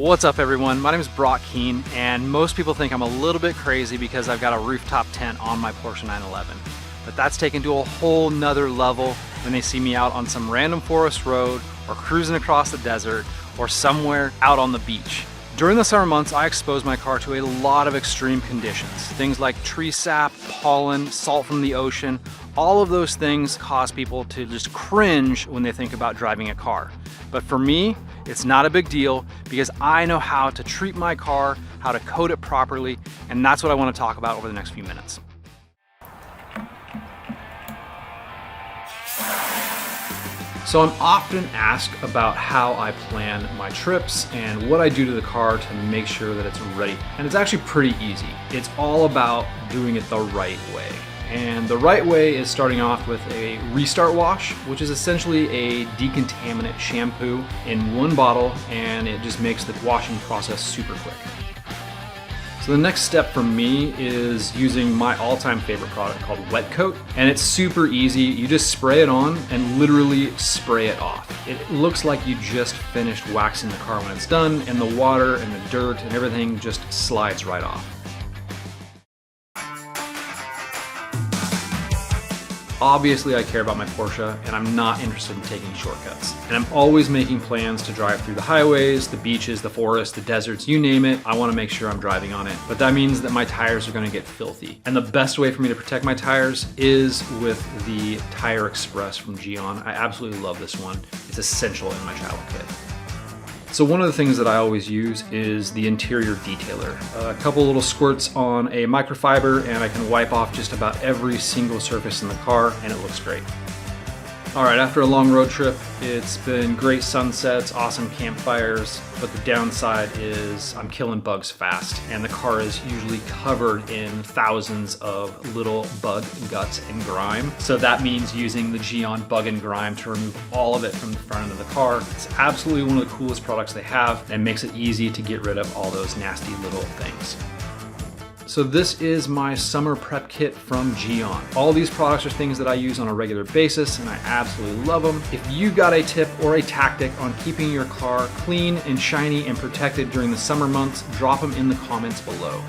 What's up everyone, my name is Brock Keane, and most people think I'm a little bit crazy because I've got a rooftop tent on my Porsche 911. But that's taken to a whole nother level when they see me out on some random forest road or cruising across the desert or somewhere out on the beach. During the summer months, I expose my car to a lot of extreme conditions. Things like tree sap, pollen, salt from the ocean. All of those things cause people to just cringe when they think about driving a car. But for me, it's not a big deal because I know how to treat my car, how to coat it properly, and that's what I want to talk about over the next few minutes. So I'm often asked about how I plan my trips and what I do to the car to make sure that it's ready. And it's actually pretty easy. It's all about doing it the right way. And the right way is starting off with a restart wash, which is essentially a decontaminant shampoo in one bottle, and it just makes the washing process super quick. So the next step for me is using my all-time favorite product called Wet Coat, and it's super easy. You just spray it on and literally spray it off. It looks like you just finished waxing the car when it's done, and the water and the dirt and everything just slides right off. Obviously, I care about my Porsche, and I'm not interested in taking shortcuts. And I'm always making plans to drive through the highways, the beaches, the forests, the deserts, you name it. I want to make sure I'm driving on it. But that means that my tires are going to get filthy. And the best way for me to protect my tires is with the Tire Express from GYEON. I absolutely love this one. It's essential in my travel kit. So one of the things that I always use is the interior detailer. A couple little squirts on a microfiber and I can wipe off just about every single surface in the car and it looks great. All right, after a long road trip, it's been great sunsets, awesome campfires, but the downside is I'm killing bugs fast, and the car is usually covered in thousands of little bug guts and grime. So that means using the GYEON Bug and Grime to remove all of it from the front end of the car. It's absolutely one of the coolest products they have, and makes it easy to get rid of all those nasty little things. So this is my summer prep kit from GYEON. All these products are things that I use on a regular basis and I absolutely love them. If you got a tip or a tactic on keeping your car clean and shiny and protected during the summer months, drop them in the comments below.